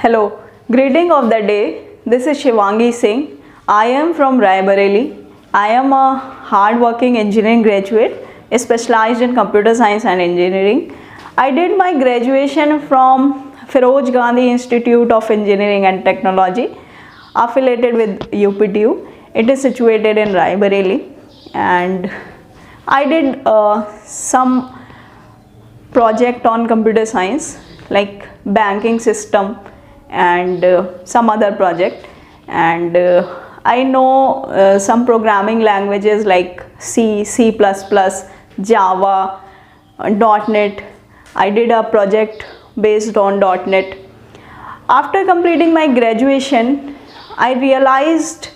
Hello, greeting of the day. This is Shivangi Singh. I am from Raebareli. I am a hard-working engineering graduate specialized in computer science and engineering. I did my graduation from Feroz Gandhi Institute of Engineering and Technology, affiliated with UPTU. It is situated in Raebareli, and I did some project on computer science like banking system and some other project, and I know some programming languages like C, C++, Java, .NET. I did a project based on .NET. After completing my graduation, I realized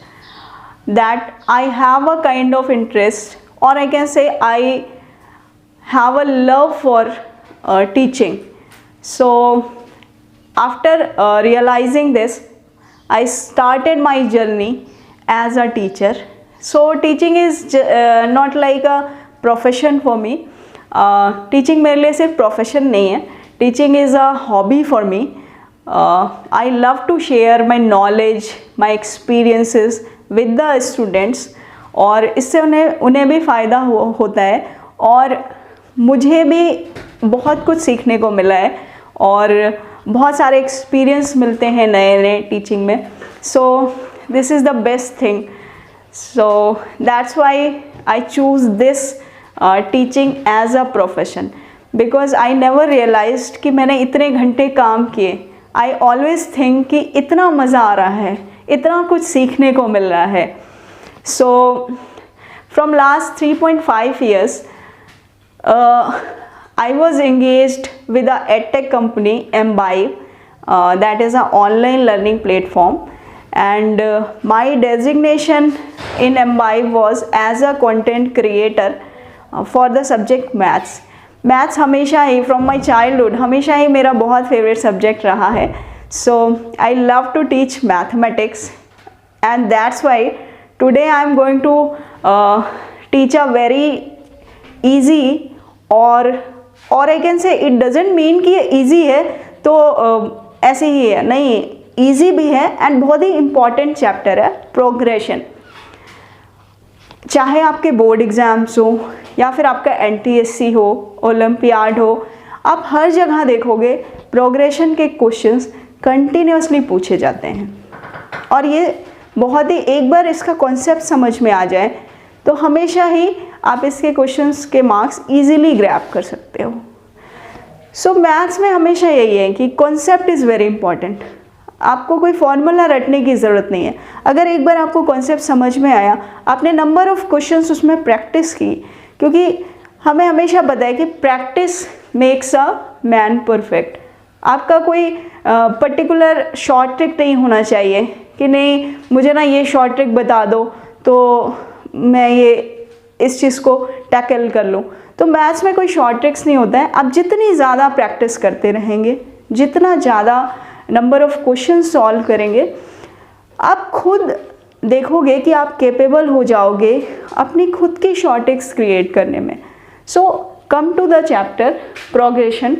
that I have a kind of interest, or I can say I have a love for teaching. So after realizing this, I started my journey as a teacher. So teaching is not like a profession for me. Teaching मेरे लिए सिर्फ profession नहीं है. Teaching is a hobby for me. I love to share my knowledge, my experiences with the students, और इससे उन्हें भी फ़ायदा होता है, और मुझे भी बहुत कुछ सीखने को मिला है और बहुत सारे एक्सपीरियंस मिलते हैं नए नए टीचिंग में. So this is the best thing. So that's why I choose this teaching as a profession, because I never realized कि मैंने इतने घंटे काम किए. आई ऑलवेज थिंक कि इतना मज़ा आ रहा है, इतना कुछ सीखने को मिल रहा है. So from last 3.5 years I was engaged with a edtech company, Mbive, that is an online learning platform, and my designation in Mbive was as a content creator for the subject maths. Maths हमेशा ही from my childhood हमेशा ही मेरा बहुत favorite subject रहा है. So I love to teach mathematics, and that's why today I am going to teach a very easy, और I can say it doesn't mean कि ये easy है तो ऐसे ही है, नहीं, ईजी भी है एंड बहुत ही इम्पॉर्टेंट चैप्टर है प्रोग्रेशन. चाहे आपके बोर्ड एग्ज़ाम्स हो या फिर आपका NTSC हो, ओलंपियाड हो, आप हर जगह देखोगे प्रोग्रेशन के क्वेश्चंस कंटिन्यूसली पूछे जाते हैं. और ये बहुत ही, एक बार इसका कॉन्सेप्ट समझ में आ जाए तो हमेशा ही आप इसके क्वेश्चंस के मार्क्स इजीली ग्रैब कर सकते हो. सो मैथ्स में हमेशा यही है कि कॉन्सेप्ट इज़ वेरी इंपॉर्टेंट. आपको कोई फॉर्मूला रटने की ज़रूरत नहीं है. अगर एक बार आपको कॉन्सेप्ट समझ में आया, आपने नंबर ऑफ़ क्वेश्चंस उसमें प्रैक्टिस की, क्योंकि हमें हमेशा पता है कि practice makes a man perfect. आपका कोई पर्टिकुलर शॉर्ट ट्रिक नहीं होना चाहिए कि नहीं मुझे ना ये शॉर्ट ट्रिक बता दो तो मैं ये इस चीज़ को टैकल कर लूँ. तो मैथ्स में कोई शॉर्ट ट्रिक्स नहीं होता है. आप जितनी ज़्यादा प्रैक्टिस करते रहेंगे, जितना ज़्यादा नंबर ऑफ़ क्वेश्चन सॉल्व करेंगे, आप खुद देखोगे कि आप कैपेबल हो जाओगे अपनी खुद की शॉर्ट ट्रिक्स क्रिएट करने में. So come to the chapter progression,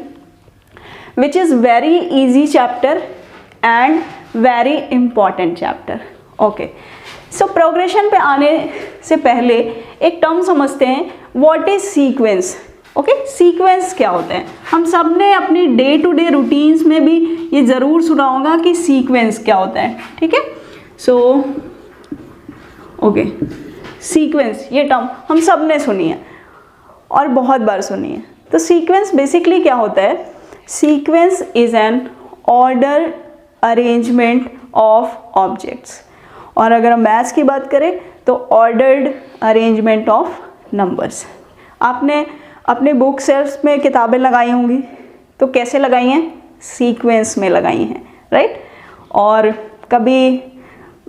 which is very easy chapter and very important chapter. Okay, so progression पे आने से पहले एक टर्म समझते हैं, what is sequence. Okay, sequence क्या होता है. हम सब ने अपनी डे टू डे रूटीन्स में भी ये ज़रूर सुना होगा कि सीक्वेंस क्या होता है. ठीक है, सो ओके, सीक्वेंस ये टर्म हम सब ने सुनी है और बहुत बार सुनी है. तो सीक्वेंस बेसिकली क्या होता है. Sequence is an order arrangement of objects, और अगर हम मैथ्स की बात करें तो ऑर्डर्ड अरेंजमेंट ऑफ नंबर्स. आपने अपने बुक शेल्फ्स में किताबें लगाई होंगी, तो कैसे लगाई हैं, सीक्वेंस में लगाई हैं, राइट. और कभी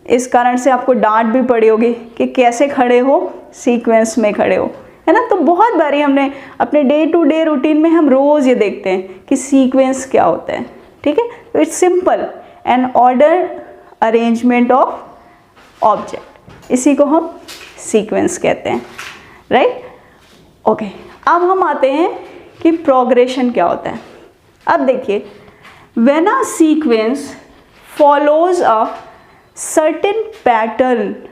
इस कारण से आपको डांट भी पड़ी होगी कि कैसे खड़े हो, सीक्वेंस में खड़े हो, है ना. तो बहुत बारी हमने अपने डे टू डे रूटीन में हम रोज़ ये देखते हैं कि सीक्वेंस क्या होता है. ठीक है, तो it's simple, an order arrangement of object, इसी को हम सीक्वेंस कहते हैं, राइट. ओके, अब हम आते हैं कि प्रोग्रेशन क्या होता है. अब देखिए, when a sequence follows a certain pattern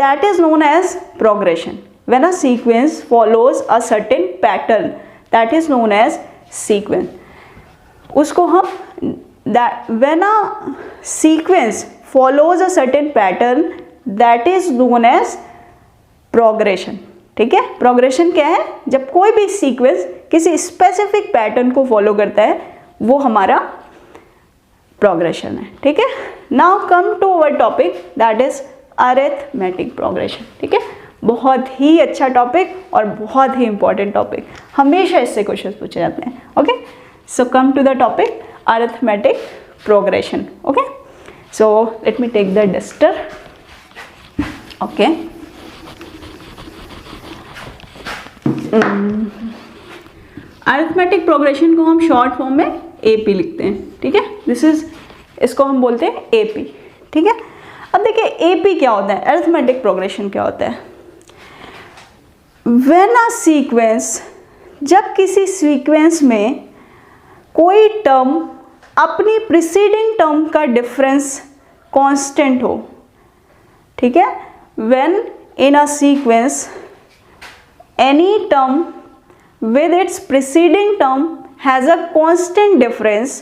that is known as progression. When a sequence follows a certain pattern that is known as sequence, उसको हम when a sequence follows a certain pattern that is known as progression. ठीक है, progression क्या है? जब कोई भी sequence किसी स्पेसिफिक पैटर्न को फॉलो करता है वो हमारा प्रोग्रेशन है. ठीक है, now come to our topic that is arithmetic progression. ठीक है, बहुत ही अच्छा टॉपिक और बहुत ही इंपॉर्टेंट टॉपिक, हमेशा इससे क्वेश्चन पूछे जाते हैं. Okay, so come to the topic arithmetic progression. Okay, so let me take the duster. Okay, arithmetic progression को हम शॉर्ट फॉर्म में एपी लिखते हैं. ठीक है, दिस इज, इसको हम बोलते हैं एपी. ठीक है, अब देखिए एपी क्या होता है, अरिथमेटिक प्रोग्रेशन क्या होता है. व्हेन अ सीक्वेंस, जब किसी सीक्वेंस में कोई टर्म अपनी प्रीसीडिंग टर्म का डिफरेंस कांस्टेंट हो. ठीक है, when in a sequence any term with its preceding term has a constant difference,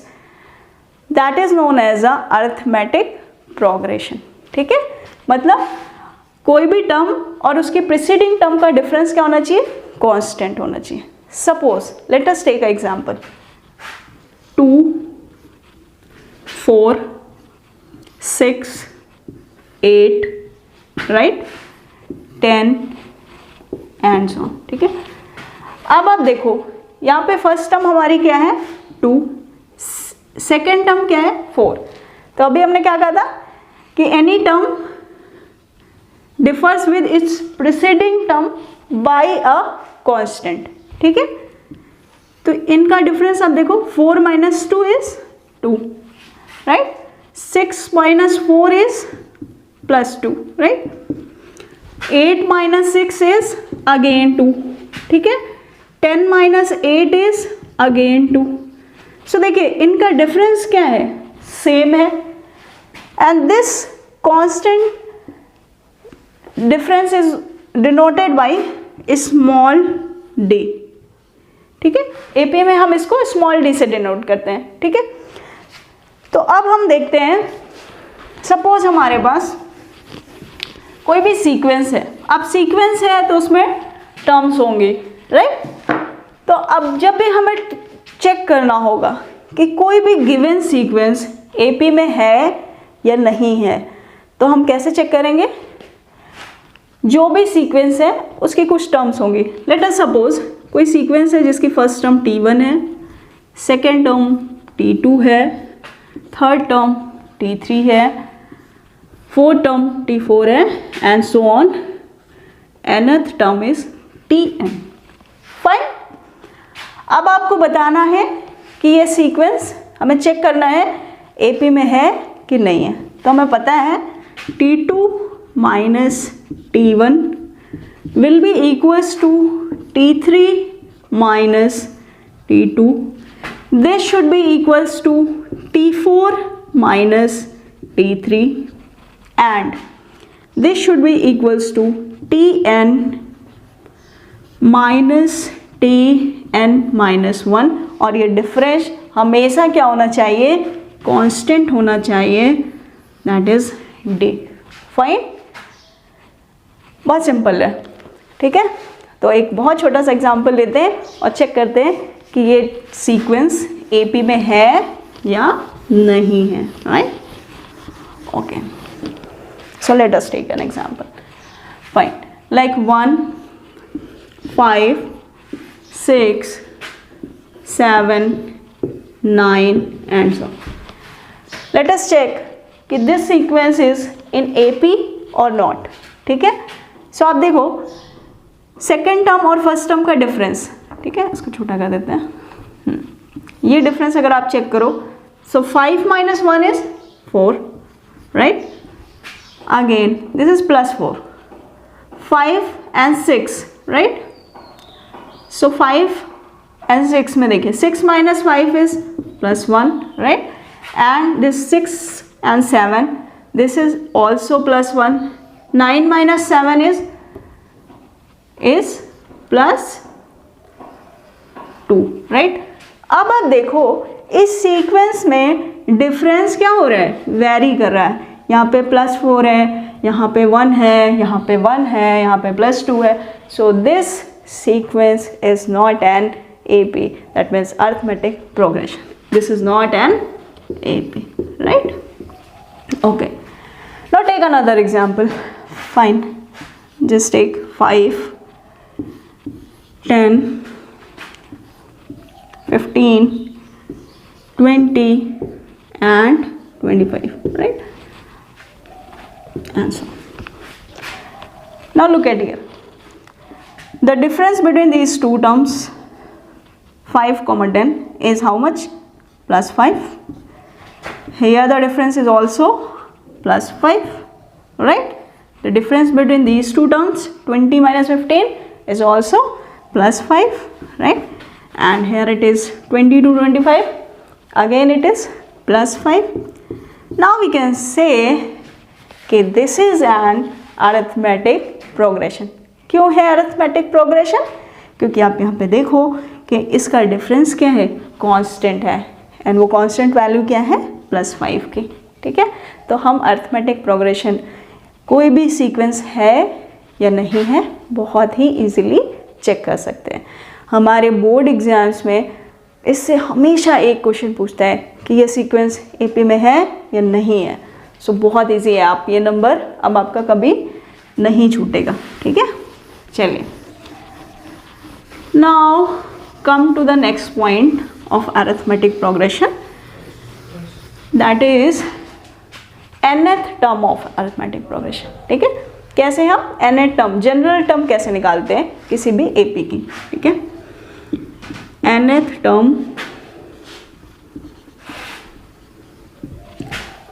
that is known as a arithmetic progression. ठीक है, मतलब कोई भी टर्म और उसके preceding term का डिफरेंस क्या होना चाहिए? कांस्टेंट होना चाहिए. Suppose let us take a example, 2, 4, 6, 8, right, 10 and so on. ठीक है, अब आप देखो यहाँ पे फर्स्ट टर्म हमारी क्या है? 2, सेकेंड टर्म क्या है? 4. तो अभी हमने क्या कहा था कि any term differs with its preceding term by a constant. ठीक है, तो इनका डिफरेंस आप देखो, 4 minus 2 is 2, right, 6 minus 4 is +2, right, 8 minus 6 is again 2. ठीक है, 10 माइनस 8 इज अगेन 2. सो देखिए इनका डिफरेंस क्या है? सेम है. And this constant difference is denoted by small D. ठीक है, एपी में हम इसको स्मॉल डी से डिनोट करते हैं. ठीक है, तो अब हम देखते हैं, सपोज हमारे पास कोई भी सीक्वेंस है. अब सीक्वेंस है तो उसमें टर्म्स होंगी, राइट. तो अब जब भी हमें चेक करना होगा कि कोई भी गिवन सीक्वेंस एपी में है या नहीं है, तो हम कैसे चेक करेंगे? जो भी सीक्वेंस है उसकी कुछ टर्म्स होंगी. लेट अस सपोज कोई सीक्वेंस है जिसकी फर्स्ट टर्म T1 है, सेकेंड टर्म T2 है, थर्ड टर्म T3 है, फोर्थ टर्म T4 है, and so on. nth term is Tn. Fine. अब आपको बताना है कि ये सीक्वेंस हमें चेक करना है एपी में है कि नहीं है. तो हमें पता है T2 minus T1 will be equals to T3 minus T2. This should be equals to T4 minus T3 and this should be equals to Tn minus Tn minus 1. और ये डिफरेंस हमेशा क्या होना चाहिए? कांस्टेंट होना चाहिए, दैट इज D. फाइन, बहुत simple है. ठीक है, तो एक बहुत छोटा सा एग्जांपल लेते हैं और चेक करते हैं कि ये सीक्वेंस एपी में है या नहीं है. Right, okay. So let us take an example. Fine. Like 1, 5, 6, 7, 9 and so on. Let us check कि this sequence is in AP or not. ठीक है, so आप देखो सेकेंड टर्म और फर्स्ट टर्म का डिफरेंस. ठीक है, इसको छोटा कर देते हैं. ये डिफरेंस अगर आप चेक करो, so 5 minus 1 is 4, right? Again this is +4, 5 and 6, right? So 5 and 6 में देखिए 6 minus 5 is +1, right? and this 6 and 7, this is also +1. 9 minus 7 is +2, right. अब आप देखो इस सीक्वेंस में डिफरेंस क्या हो रहा है, वेरी कर रहा है। यहाँ पे +4 है, यहाँ पे 1 है, यहाँ पे 1 है, यहाँ पे +2 है। So this sequence is not an AP, that means arithmetic progression. This is not an AP, right? Okay, now take another example. Fine, just take 5, 10, 15, 20 and 25, right? And so now look at here. The difference between these two terms 5, 10 is how much? +5. Here the difference is also +5, right? The difference between these two terms 20 minus 15 is also +5, right? And here it is 20 to 25, again it is +5. Now we can say कि this is an arithmetic progression. क्यों है arithmetic progression? क्योंकि आप यहाँ पे देखो कि इसका डिफरेंस क्या है, कांस्टेंट है, एंड वो कांस्टेंट वैल्यू क्या है, +5 की, ठीक है। तो हम अरिथमेटिक प्रोग्रेशन कोई भी सीक्वेंस है या नहीं है बहुत ही इजीली चेक कर सकते हैं। हमारे बोर्ड एग्जाम्स में इससे हमेशा एक क्वेश्चन पूछता है कि ये सीक्वेंस एपी में है या नहीं है। सो बहुत इजी है, आप ये नंबर अब आपका कभी नहीं छूटेगा, ठीक है। चलिए, now come to the next point of arithmetic progression, that is nth term of arithmetic progression, ठीक है। कैसे हम nth टर्म, जनरल टर्म कैसे निकालते हैं किसी भी एपी की, ठीक है। nth term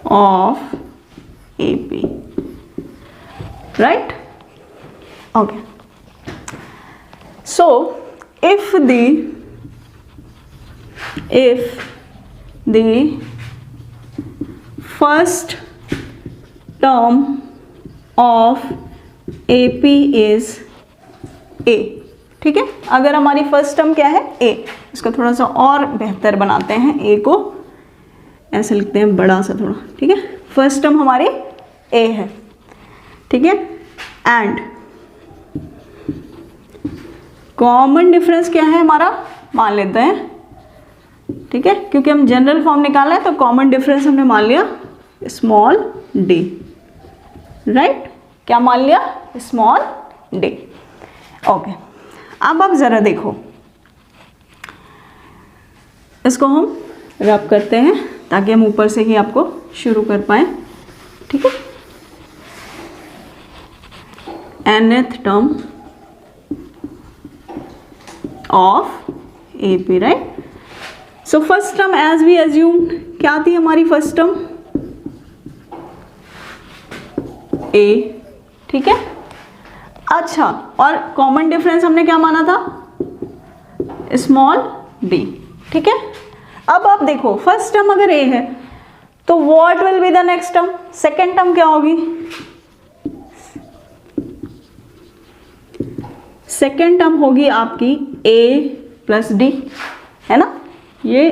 of AP, right, okay. So if the first term of AP is A, ठीक है। अगर हमारी फर्स्ट टर्म क्या है, A, इसको थोड़ा सा और बेहतर बनाते हैं, A को ऐसे लिखते हैं बड़ा सा थोड़ा, ठीक है। फर्स्ट टर्म हमारी A है, ठीक है, एंड कॉमन डिफरेंस क्या है हमारा, मान लेते हैं, ठीक है, क्योंकि हम जनरल फॉर्म निकालना है तो कॉमन डिफरेंस हमने मान लिया स्मॉल d, राइट। क्या मान लिया, स्मॉल d, ओके। अब आप ज़रा देखो, इसको हम रब करते हैं ताकि हम ऊपर से ही आपको शुरू कर पाए, ठीक है। nth term of AP, right. So first term as we assume क्या थी हमारी फर्स्ट टर्म, A, ठीक है। अच्छा, और कॉमन डिफरेंस हमने क्या माना था, स्मॉल d, ठीक है। अब आप देखो फर्स्ट टर्म अगर A है तो what will be the next term, second term क्या होगी, सेकेंड टर्म होगी आपकी A प्लस D, है ना। ये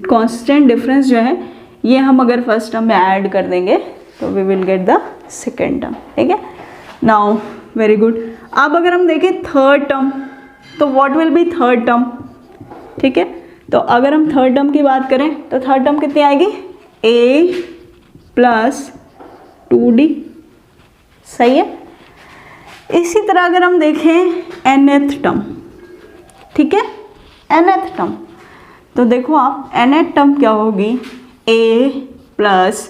कांस्टेंट डिफरेंस जो है ये हम अगर फर्स्ट टर्म में ऐड कर देंगे तो we will get the second term, ठीक है। Now very good. अब अगर हम देखें थर्ड टर्म तो what will be third term, ठीक है। तो अगर हम थर्ड टर्म की बात करें तो थर्ड टर्म कितनी आएगी, A प्लस 2D, सही है। इसी तरह अगर हम देखें nth टर्म, ठीक है, nth टर्म, तो देखो आप nth टर्म क्या होगी, A प्लस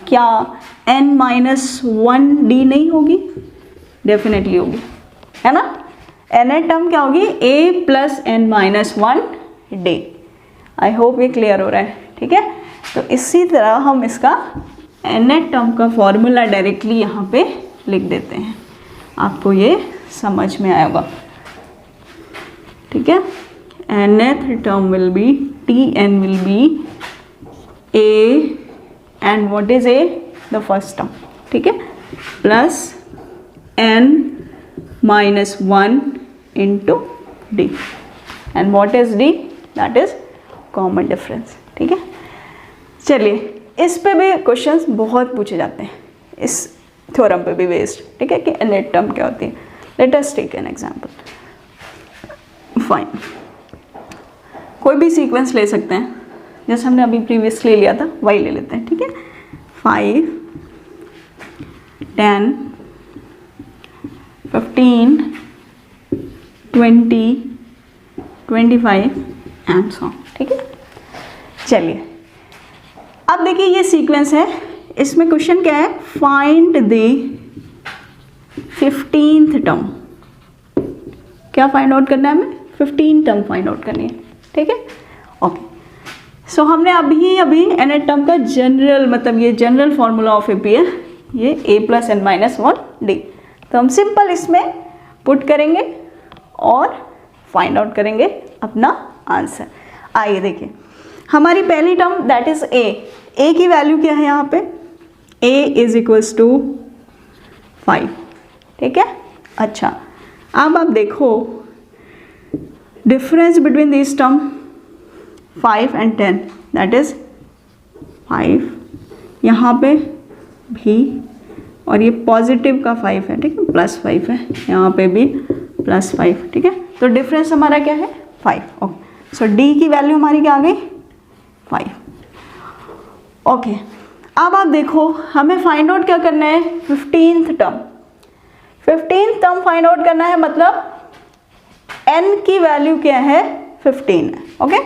क्या n-1D नहीं होगी, डेफिनेटली होगी, है ना। nth टर्म क्या होगी, A plus n-1D। I hope ये क्लियर हो रहा है, ठीक है। तो इसी तरह हम इसका nth टर्म का फॉर्मूला डायरेक्टली यहाँ पे लिख देते हैं, आपको ये समझ में आएगा, ठीक है। nth term will be Tn will be A and what is a, the first term, ठीक है, plus n minus 1 into D, and what is D, that is common difference, ठीक है। चलिए इस पे भी क्वेश्चंस बहुत पूछे जाते हैं, इस थ्योरम पे भी बेस्ड, ठीक है, कि इनलेट टर्म क्या होती है। Let us take an example. Fine, कोई भी सीक्वेंस ले सकते हैं, जैसे हमने अभी प्रीवियसली लिया था वही ले लेते हैं, ठीक है। 5, 10, 15, 20, 25 एंड सो, ठीक है। चलिए अब देखिए ये सीक्वेंस है, इसमें क्वेश्चन क्या है, फाइंड द 15th टर्म। क्या फाइंड आउट करना है हमें, 15 टर्म फाइंड आउट करनी है, ठीक है। ओके, सो हमने अभी nth टर्म का जनरल, मतलब ये जनरल फॉर्मूला ऑफ एपी है, ये a plus n minus 1 D, तो हम सिंपल इसमें पुट करेंगे और फाइंड आउट करेंगे अपना आंसर। आइए देखिए, हमारी पहली टर्म दैट इज a की वैल्यू क्या है यहाँ पे, a इज इक्वल्स टू 5, ठीक है। अच्छा, अब आप देखो difference between this term 5 and 10, that is 5 यहाँ पे भी, और ये पॉजिटिव का 5 है, ठीक है, +5 है, यहाँ पे भी +5, ठीक है। तो डिफरेंस हमारा क्या है, 5। ओके, सो डी की वैल्यू हमारी क्या आ गई, 5। ओके, अब आप देखो हमें फाइंड आउट क्या करना है, 15th term. 15th term find out करना है, मतलब n की वैल्यू क्या है, 15 है। Okay,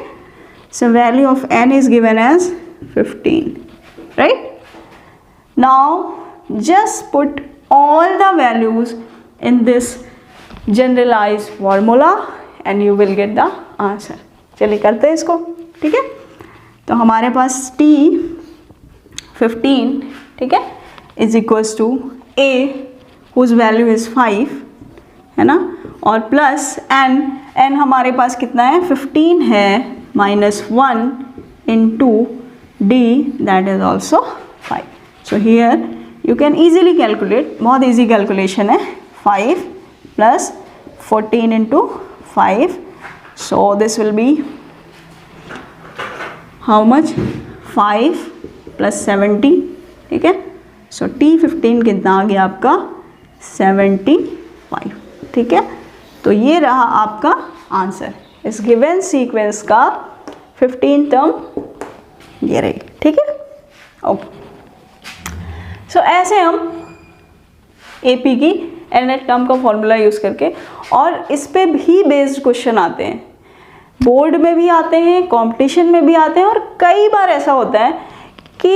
so value of n is given as 15, right. Now just put all the values in this generalized formula and you will get the answer. चलिए करते हैं इसको, ठीक है। तो हमारे पास t 15, ठीक है, is equals to a whose value is 5, है ना, और प्लस n हमारे पास कितना है, 15 है, minus 1 into D, that is also 5। So here you can easily calculate, बहुत ईजी कैलकुलेशन है, 5 plus 14 into 5, so this will be how much, 5 plus 70, ठीक है। सो T15 कितना आ गया आपका, 75, ठीक है। तो ये रहा आपका आंसर, इस गिवन सीक्वेंस का 15 टर्म ये रही, ठीक है। ओके, सो ऐसे हम एपी की nth टर्म का फॉर्मूला यूज़ करके, और इस पे भी बेस्ड क्वेश्चन आते हैं, बोर्ड में भी आते हैं, कंपटीशन में भी आते हैं, और कई बार ऐसा होता है कि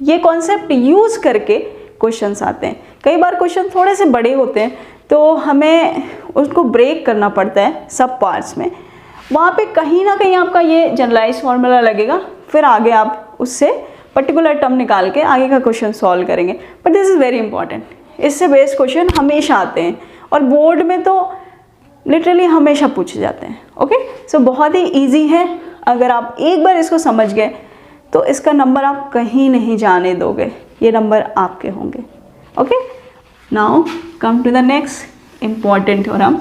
ये कॉन्सेप्ट यूज़ करके क्वेश्चंस आते हैं। कई बार क्वेश्चन थोड़े से बड़े होते हैं तो हमें उसको ब्रेक करना पड़ता है सब पार्ट्स में, वहाँ पे कहीं ना कहीं आपका ये जनरलाइज फॉर्मूला लगेगा, फिर आगे आप उससे पर्टिकुलर टर्म निकाल के आगे का क्वेश्चन सॉल्व करेंगे। But this is very important, इससे बेस्ड क्वेश्चन हमेशा आते हैं और बोर्ड में तो लिटरली हमेशा पूछे जाते हैं। ओके, सो बहुत ही ईजी है, अगर आप एक बार इसको समझ गए तो इसका नंबर आप कहीं नहीं जाने दोगे, ये नंबर आपके होंगे। Okay, now come to the next important theorem,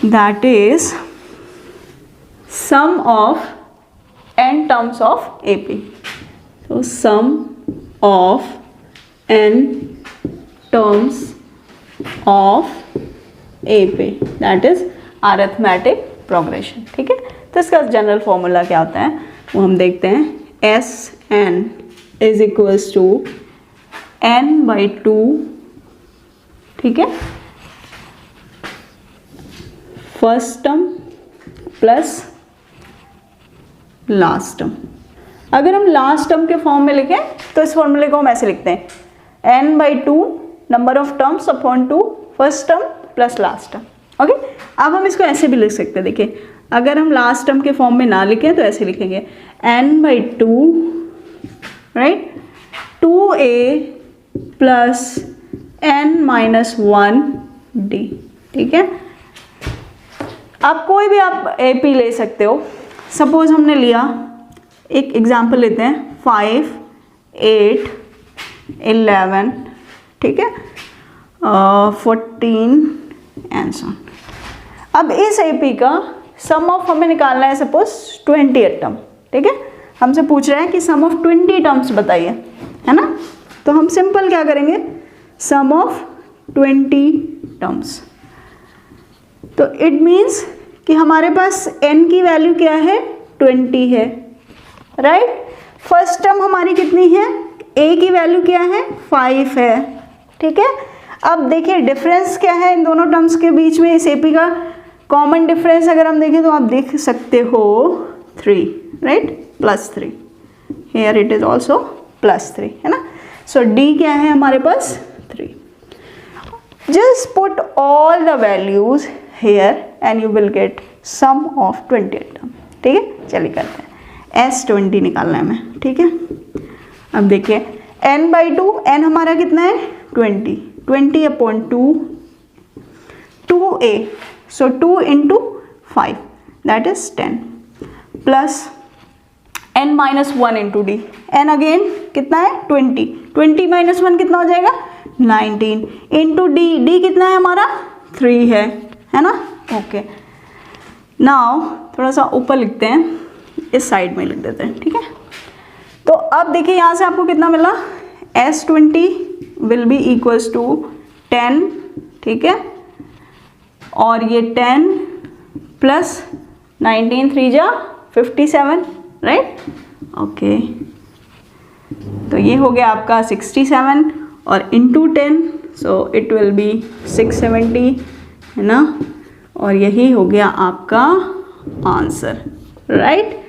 that is sum of n terms of AP. So sum of n terms of AP, that is arithmetic progression. ठीक है, तो इसका जनरल फॉर्मूला क्या होता है वो हम देखते हैं। Sn is equals to n/2, ठीक है, first term plus last term. अगर हम लास्ट टर्म के फॉर्म में लिखें तो इस फॉर्मूले को हम ऐसे लिखते हैं n/2 number of terms upon 2 first term plus last term. Okay, अब हम इसको ऐसे भी लिख सकते हैं। देखिए, अगर हम लास्ट टर्म के फॉर्म में ना लिखें तो ऐसे लिखेंगे n/2 right 2a plus n-1d। ठीक है, आप कोई भी आप AP ले सकते हो। सपोज हमने लिया एक एग्जाम्पल लेते हैं 5, 8, 11, ठीक है, 14 एंड सो ऑन। अब इस एपी का सम ऑफ हमें निकालना है सपोज 28 टर्म, ठीक है, हमसे पूछ रहा है कि सम ऑफ 20 टर्म्स बताइए, है ना। तो हम सिंपल क्या करेंगे, सम ऑफ 20 टर्म्स। तो इट मीन्स कि हमारे पास n की वैल्यू क्या है, 20 है, राइट। फर्स्ट टर्म हमारी कितनी है, a की वैल्यू क्या है, 5 है, ठीक है। अब देखिए डिफरेंस क्या है इन दोनों टर्म्स के बीच में, इस एपी का कॉमन डिफरेंस अगर हम देखें तो आप देख सकते हो 3, right, +3, here it is also +3, है ना। सो d क्या है हमारे पास, 3। Just put all the values here and you will get sum of 28 term, ठीक है। चलिए करते हैं, S20 निकालना है हमें, ठीक है। अब देखिए n/2, n हमारा कितना है, 20, 20/2, 2a, so 2 into 5 that is 10 plus n-1 into d, n again कितना है, 20, 20 - 1 कितना हो जाएगा, 19 into d, d कितना है हमारा, 3 है ना। ओके, नाउ थोड़ा सा ऊपर लिखते हैं, इस साइड में लिख देते हैं, ठीक है। तो अब देखिए यहाँ से आपको कितना मिला, S20 will be equals to 10, ठीक है, और ये 10 प्लस 19, 3 जा 57, राइट। ओके, तो ये हो गया आपका 67 और into 10, so it will be 670, है ना, और यही हो गया आपका आंसर, राइट।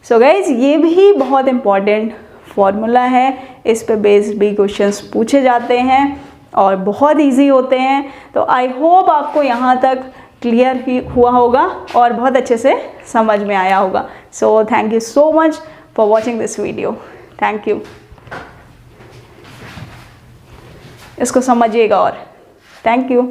सो गाइज ये भी बहुत इम्पॉर्टेंट फॉर्मूला है, इस पे बेस्ड भी क्वेश्चंस पूछे जाते हैं और बहुत इजी होते हैं। तो आई होप आपको यहाँ तक क्लियर ही हुआ होगा और बहुत अच्छे से समझ में आया होगा। So thank you so much for watching this video, thank you. इसको समझिएगा और थैंक यू।